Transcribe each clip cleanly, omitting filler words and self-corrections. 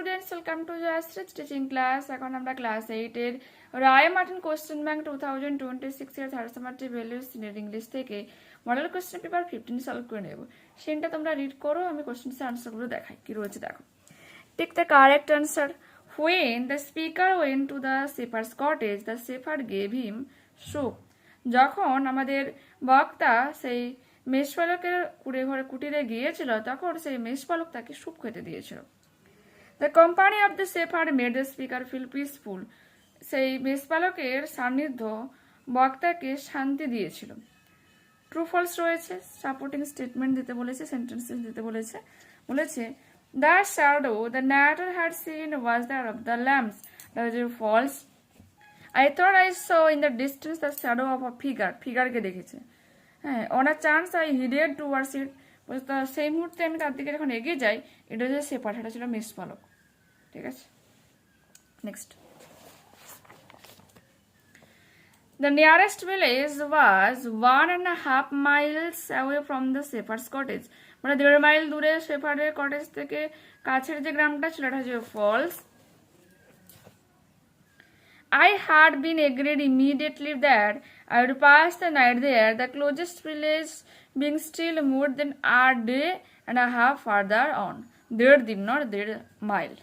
students, welcome to Jayashri teaching class. এখন আমরা class 8 এর রায় মার্টিন কোশ্চেন ব্যাংক 2026 এর third semester values senior English থেকে মডেল কোশ্চেন পেপার 15 সলভ করে নেব। সেটা তোমরা রিড করো, আমি কোশ্চেনের আনসারগুলো দেখাই কি রয়েছে দেখো। Take the correct answer. When the speaker went to the shepherd's cottage, the shepherd gave him soup. যখন আমাদের বক্তা সেই মেষপালকের কুটিরে গিয়েছিল তখন সেই মেষপালক তাকে স্যুপ খেতে দিয়েছিল। The company of the shepherd made the speaker feel peaceful. সেই মেষপালকের সান্নিধ্য বক্তাকে শান্তি দিয়েছিল। ট্রু ফলস রয়েছে, সাপোর্টিং স্টেটমেন্ট দিতে বলেছে, সেন্টেন্সেস দিতে বলেছে। The shadow the narrator had seen was that of the lambs. That is false. I thought I saw in the distance the shadow of a figure কে দেখেছে। হ্যাঁ, on a chance I headed towards it. সেই মুহূর্তে আমি তার দিকে যখন এগিয়ে যাই, এটা হচ্ছে শেপার্ড, এটা ছিল মেষপালক। ঠিক আছে, next. The nearest village was 1.5 miles away from the shepherd's cottage. মানে 1.5 মাইল দূরে শেপার্ডের কটেজ থেকে কাছের যে গ্রামটা ছিল এটা হচ্ছে false. I had been agreed immediately that I would pass the night there, the closest village being still more than a day and a half further on. 1.5 mile.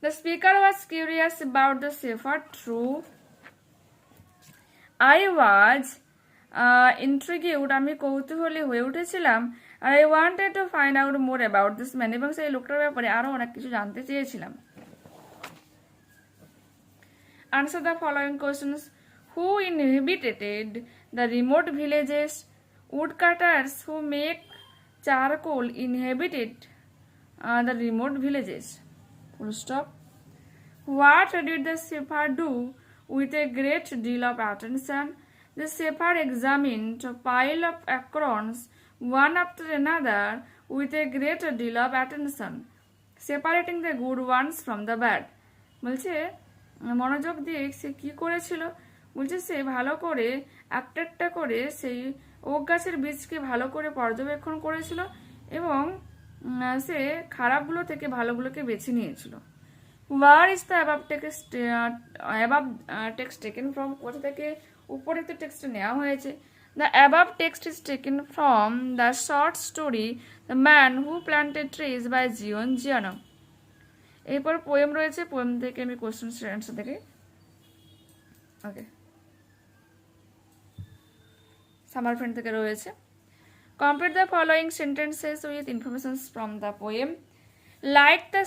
The speaker was curious about the shepherd. True. I was intrigued, আমি কৌতূহলী হয়ে উঠেছিলাম। I wanted to find out more about this man, এবং সেই লোকটার ব্যাপারে আরো অনেক কিছু জানতে চেয়েছিলাম। Answer the following questions. Who inhabited the remote villages? Woodcutters who make charcoal inhabited the remote villages. Full stop. What did the shepherd do with a great deal of attention? The shepherd examined a pile of acorns one after another with a great deal of attention, separating the good ones from the bad. বলছে মনোযোগ দিয়ে সে কি করেছিল, বলছে সে ভালো করে একটা একটা করে সেই ওক গাছের বীজকে ভালো করে পর্যবেক্ষণ করেছিল এবং সে খারাপগুলো থেকে ভালোগুলোকে বেছে নিয়েছিল। Where is the above text taken from? কোথা থেকে উপরিত টেক্সট নেওয়া হয়েছে? The above text is taken from the short story The Man Who Planted Trees by Jion Jiano. এরপর পোয়েম রয়েছে, পোয়েম থেকে আমি কোশ্চেন আনসার দেখি। ওকে, সামার ফ্রেন্ড থেকে রয়েছে। Complete the following sentences with information from the poem. Like the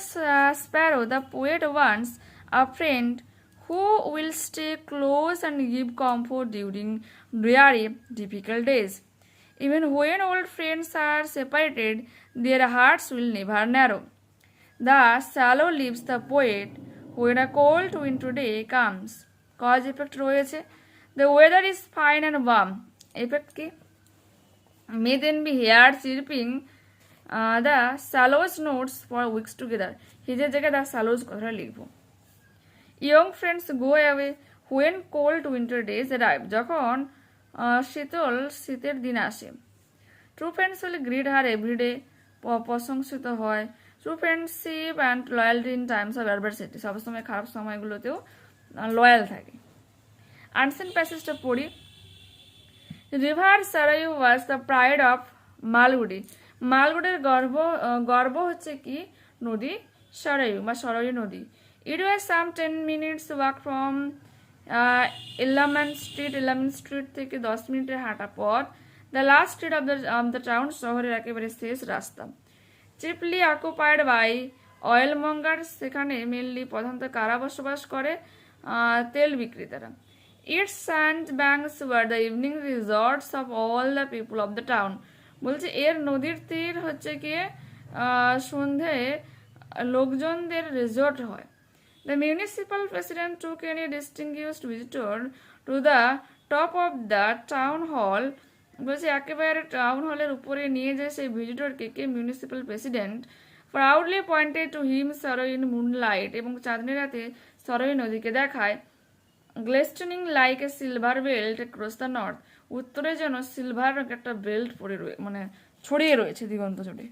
sparrow, the poet wants a friend who will stay close and give comfort during dreary, difficult days. Even when old friends are separated, their hearts will never narrow. The swallow leaves the poet when a cold winter day comes. Cause effect রয়েছে। The weather is fine and warm. Effect কি? May then be heard chirping the swallows notes for weeks together. হিজের জায়গায় the swallows কথাটা লিখবো। Young friends go away when cold winter days arrive. যখন শীতের দিন আসে। True friends will greet her every day. প্রশংসিত হয়। True friendship and loyalty in times of adversity. সবসময় খারাপ সময়গুলোতেও লয়াল থাকে। আনসেন প্যাসেজটা পড়ি। River Sarayu was the pride of Malgudi. মালগুডির গর্ব হচ্ছে কি? নদী সরায়ু বা সরায়ু নদী। It was some 10 minutes walk from Illamant Street থেকে 10 মিনিটের হাঁটা পথ। The last street of the town, শহরের একেবারে শেষ রাস্তা। Chiefly occupied by oil mongers, সেখানে মেনলি প্রধানত কারা বসবাস করে? তেল বিক্রেতারা। Its sand banks were the evening resorts of all the people of the town. বলছে এর নদীর তীর হচ্ছে গিয়ে সন্ধে লোকজনদের রিসোর্ট হয়। The municipal president took any distinguished visitor to the top of the town hall. বলছে একেবারে টাউন হলের উপরে নিয়ে যায় সেই ভিজিটরকে কে? Municipal president. Proudly pointed to him sorrow in moonlight, এবং চাঁদনি রাতে সরয়ু নদীকে দেখায়। Glistening like a silver belt across the north. উত্তরে যেন সিলভার একটা বেল্ট পড়ে মানে ছড়িয়ে রয়েছে দিগন্ত জুড়ে,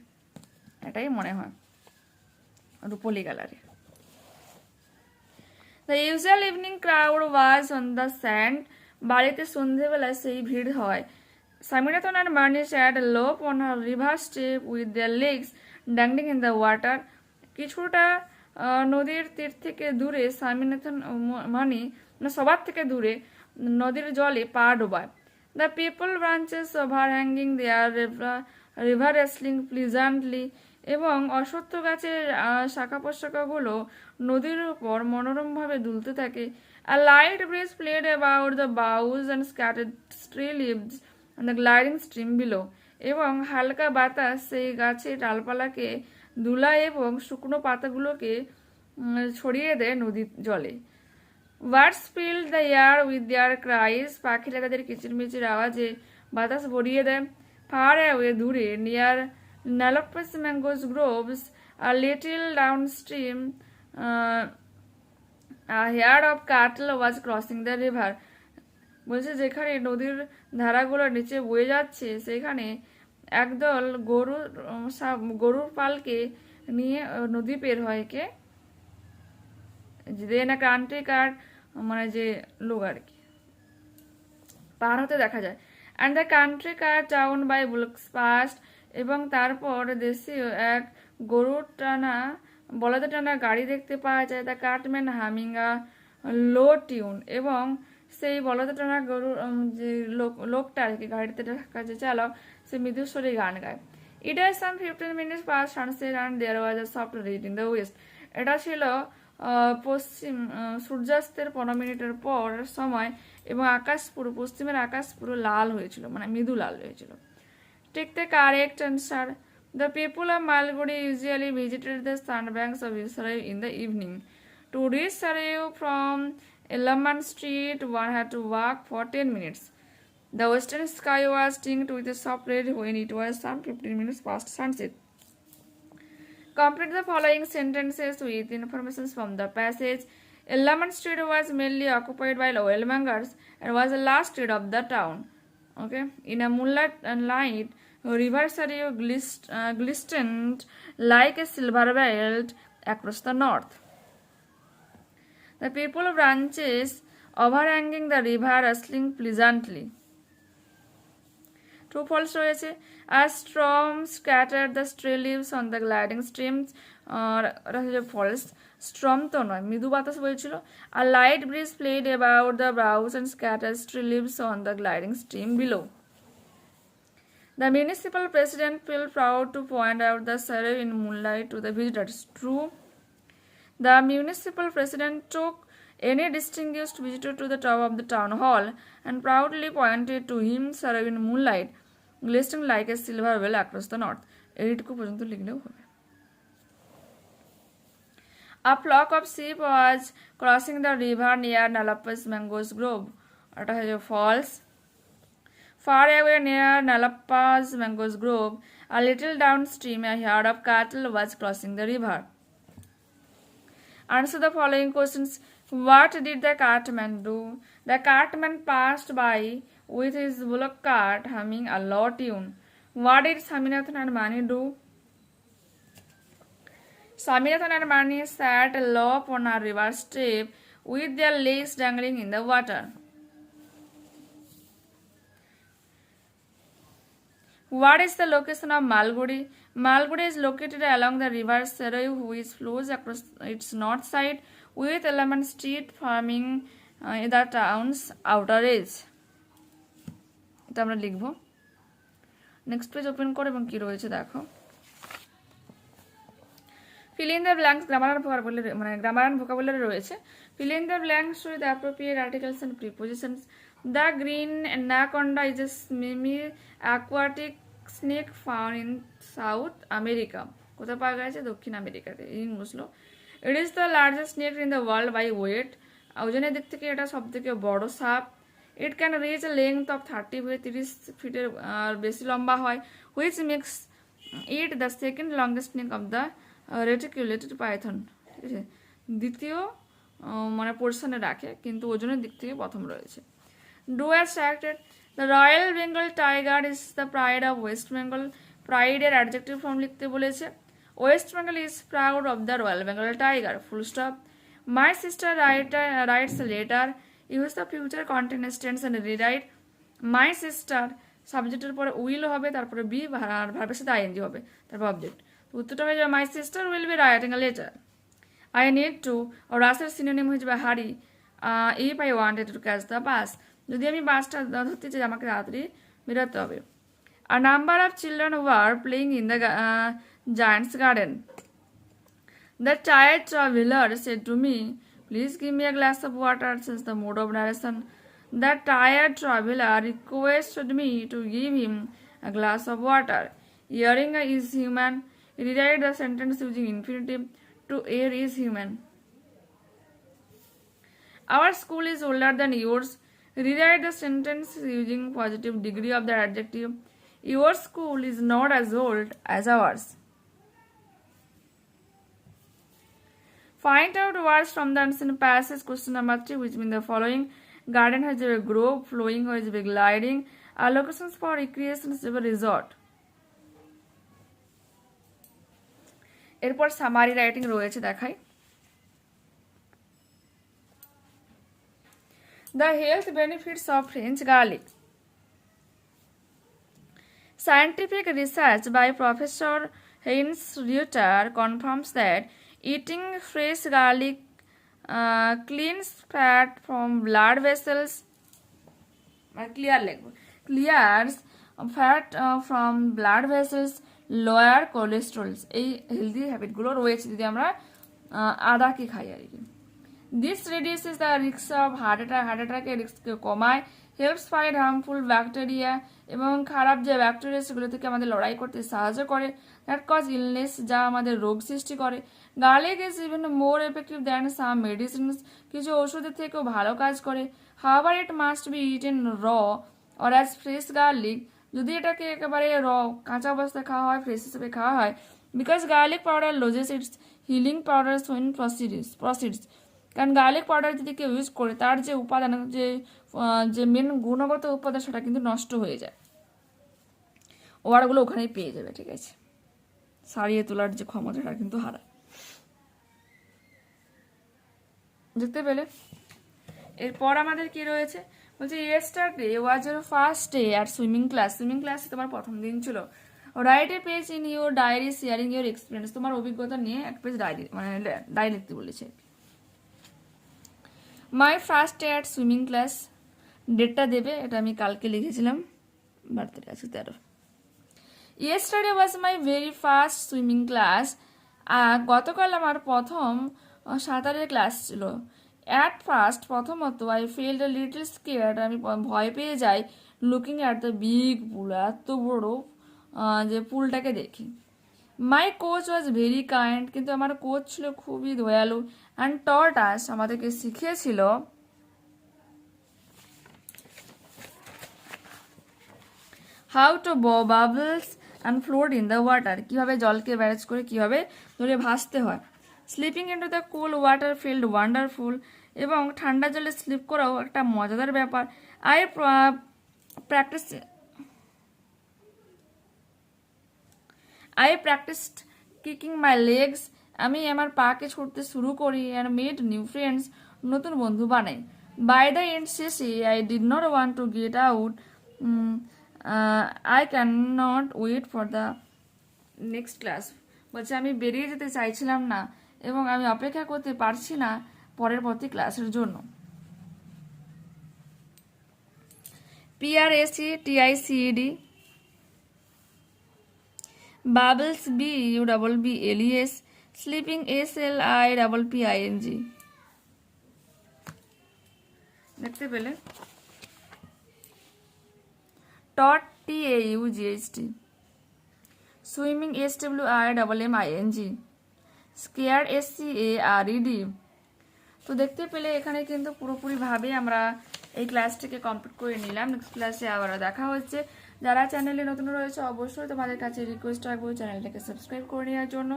এটাই মনে হয়। রূপলি gallery. The usual evening crowd was on the sand, বাড়িতে সন্ধেবেলায় সেই ভিড় হয়। Swaminathan and Marnie sat alone on her river step with their legs dangling in the water. কিছুটা নদীর তীর থেকে দূরে স্বামীনাথন মানি সবার থেকে দূরে নদীর জলে পা ডোবায়। The peepul branches overhanging their river rustling pleasantly, এবং অশ্বত্থ গাছের শাখা প্রশাখাগুলো নদীর উপর মনোরমভাবে দুলতে থাকে। A light breeze played about the boughs and scattered stray leaves on the gliding stream below, এবং হালকা বাতাস সেই গাছের ডালপালাকে দুলায় এবং শুকনো পাতাগুলোকে ছড়িয়ে দেয় নদীর জলে। Birds filled the air with their cries, পাখিরা তাদের কিচিরমিচির আওয়াজে বাতাস ভরিয়ে দেয়। Far away, দূরে, near Nalappas mangoes groves, a little downstream, a herd of cattle was crossing the river. বলছে যেখানে নদীর ধারাগুলো নিচে বয়ে যাচ্ছে সেখানে একদল গরুর পালকে নিয়ে নদী পের হয় কে যে না কান্ট্রি কার মানে যে লোক আর কি পার হতে দেখা যায়। And the country cart drawn by bullocks passed, এবং তারপর দেশীয় এক গরুর টানা বলদে টানা গাড়ি দেখতে পাওয়া যায়। The cutman humming a low tune, এবং সেই বলদে টানা গরুর যে লোকটা আর কি গাড়িতে কাছে চালাও সে মৃদুস্বরে গান গায়। ইট ওয়াজ সাম 15 minutes past sunset and there was a soft red in the west. এটা ছিল পশ্চিম সূর্যাস্তের 15 মিনিটের পর সময়, এবং আকাশ পুরো পশ্চিমের আকাশ পুরো লাল হয়েছিল, মানে মৃদু লাল হয়েছিল। Take the correct answer. The people of Malgudi usually visited the sandbanks of Israel in the evening. To reach Sarayu from Elaman Street, one had to walk for 10 minutes. The western sky was tinged with a soft red when it was some 15 minutes past sunset. Complete the following sentences with information from the passage. Elaman Street was mainly occupied by oilmongers and was the last street of the town. Okay, in a moonlight night, river Sarayu glistened like a silver belt across the north. The people branches overhanging the river rustling pleasantly. True false রয়েছে। A storm scattered the stray leaves on the gliding streams, false, storm তো নয়, মৃদু বাতাস বলছিল। A light breeze played about the boughs and scattered stray leaves on the gliding stream below. The municipal president felt proud to point out the Sarayu in moonlight to the visitors. True. The municipal president took any distinguished visitor to the top of the town hall and proudly pointed to him Sarayu in moonlight, glistening like a silver bell across the north. এইটুকু পর্যন্ত লিখলেও হবে। A flock of sheep was crossing the river near Nalappas mangoes grove. এটা হচ্ছে false. Far away near Nalappas mangoes grove, a little downstream, a herd of cattle was crossing the river. Answer the following questions. What did the cartman do? The cartman passed by with his bullock cart humming a low tune. What did Swaminathan and Mani do? Swaminathan and Mani sat alone on a river step with their legs dangling in the water. What is the location of Malgudi? Malgudi is located along the river Sarayu, which flows across its north side, with Elaman Street forming the town's outer edge. এটা আমরা লিখবো। Next page open করো এবং কি রয়েছে দেখো। Fill in the blanks, grammar and vocabulary, মানে grammar and vocabulary রয়েছে। Fill in the blanks with the appropriate articles and prepositions. The green anaconda is a semi-aquatic snake found in South America. কোথায় পাওয়া গেছে? দক্ষিণ আমেরিকাতে। এই বুঝলো। It is the largest snake in the world by weight. ওজনের দিক থেকে এটা সবথেকে বড় সাপ। It can reach a length of 30 by 30 ফিটের বেশি লম্বা হয়, which makes it the second longest snake of the reticulated python. ঠিক আছে, দ্বিতীয় মানে পোর্শনে রাখে, কিন্তু ওজনের দিক থেকে প্রথম রয়েছে। Do as directed. The Royal Bengal tiger is the pride of West Bengal. Pride এর অ্যাডজেক্টিভ ফর্ম লিখতে বলেছে। West Bengal is proud of the Royal Bengal tiger. Full stop. My sister writes a letter. Use the future continuous tense and rewrite. My sister সাবজেক্টের পরে will হবে, তারপরে B আর ভার্বের সাথে ING হবে, তারপর অবজেক্ট। উত্তরটা হয়ে যাবে my sister will be writing a letter. I need to, ও রাসের সিনোনিম হয়ে যাবে hurry. If I wanted to catch the bus, যদি আমি বাসটা ধরতে চাই আমাকে তাড়াতাড়ি বেরোতে হবে। A number of children were playing in the giant's garden. The tired traveler said to me, please give me a glass of water, since the mode of narration. The tired traveler requested me to give him a glass of water. Hearing is human. Rewrite the sentence using infinitive. To hear is human. Our school is older than yours. Rewrite the sentence using positive degree of the adjective. Your school is not as old as ours. Find out words from the ancient passage. Question number 3, which means the following. Garden has a grove, flowing has a gliding. Locations for recreation is a resort. এরপর summary writing রয়েছে, দেখাই। The health benefits of French garlic. Scientific research by Professor Heinz Reuter confirms that eating fresh garlic cleans fat from blood vessels, clears fat from blood vessels, lower cholesterol. এই healthy হ্যাবিটগুলো রয়েছে যদি আমরা আদাকে খাই আর কি। This reduces the risk of heart অ্যাটাকের রিস্ককে কমায়, helps fight harmful bacteria, এবং খারাপ যে ব্যাকটেরিয়া সেগুলো থেকে আমাদের লড়াই করতে সাহায্য করে, দ্যাট কজ ইলনেস, যা আমাদের রোগ সৃষ্টি করে। Garlic is even more effective than some medicines, কিছু ওষুধের থেকেও ভালো কাজ করে। হাওয়ার ইট মাস্ট বি ইটেন র অর অ্যাজ ফ্রেশ গার্লিক, যদি এটাকে একেবারে কাঁচা অবস্থায় খাওয়া হয়, ফ্রেশ হিসেবে খাওয়া হয়, because garlic powder loses its healing powder when proceeds, কারণ গার্লিক পাউডার যদি কেউ ইউজ করে তার যে উপাদান, যে মেন গুণগত উপাদান সেটা কিন্তু নষ্ট হয়ে যায়, ওয়ার্ডগুলো ওখানেই পেয়ে যাবে, ঠিক আছে, সারিয়ে তোলার যে ক্ষমতা সেটা কিন্তু হারায়। দেখতে পেলে? এরপর আমাদের কি রয়েছে, বলছে yesterday was your first day at swimming class. Swimming ক্লাসে তোমার প্রথম দিন ছিল। Write a page in your diary sharing your experience, তোমার অভিজ্ঞতা নিয়ে এক পেজ ডায়েরি, মানে ডায়েরি লিখতে বলেছে। My first day at swimming class, ডেটটা দেবে, এটা আমি কালকে লিখেছিলাম, বার্থডে আছে 13। ইয়েস্টারডে ওয়াজ মাই ভেরি ফার্স্ট সুইমিং ক্লাস, গতকাল আমার প্রথম সাঁতারের ক্লাস ছিল। অ্যাট ফার্স্ট, প্রথমত, I felt a little scared, আমি ভয় পেয়ে যাই, লুকিং অ্যাট দ্য বিগ পুল, এত বড় যে পুলটাকে দেখি। মাই কোচ ওয়াজ ভেরি কাইন্ড, কিন্তু আমার কোচ ছিল খুবই দয়ালু। অ্যান্ড টট আস, আমাদেরকে শিখিয়েছিল how to bubbles and float in the water, কিভাবে জলকে ব্যারেজ করে কিভাবে জলে ভাসতে হয়। Slipping into the cool water felt wonderful, এবং ঠান্ডা জলে স্লিপ করাও একটা মজাদার ব্যাপার। I practised kicking my legs, আমি আমার পাকে ছুটতে শুরু করি। অ্যান্ড মেড নিউ ফ্রেন্ডস, নতুন বন্ধু বানাই। বাই দ্য এন্ড, শেষে, I did not want to get out, I can not wait for the next class, বলছে আমি বেরিয়ে যেতে চাইছিলাম না এবং আমি অপেক্ষা করতে পারছি না পরবর্তী ক্লাসের জন্য। PRACTICED, bubbles BUBBLES, sleeping SLIPPING। দেখতে পেলে? টট TAUGHT, swimming SWIMMING, scared SCARED। তো দেখতে পেলে এখানে কিন্তু পুরোপুরিভাবে আমরা এই ক্লাসটিকে কমপ্লিট করে নিলাম। নেক্সট ক্লাসে আবার দেখা হচ্ছে। যারা চ্যানেলে নতুন রয়েছে অবশ্যই তোমাদের কাছে রিকোয়েস্ট রাখবো চ্যানেলটাকে সাবস্ক্রাইব করে নেওয়ার জন্য,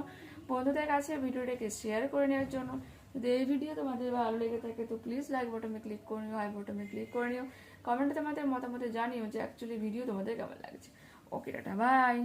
বন্ধুদের কাছে ভিডিওটাকে শেয়ার করে নেওয়ার জন্য। যদি এই ভিডিও তোমাদের ভালো লেগে থাকে তো প্লিজ লাইক বাটনে ক্লিক করে নিও, আই বাটনে ক্লিক করে নিও, কমেন্টে তোমাদের মতামত জানিও যে অ্যাকচুয়ালি ভিডিও তোমাদের কেমন লাগছে। ওকে, টাটা, বাই।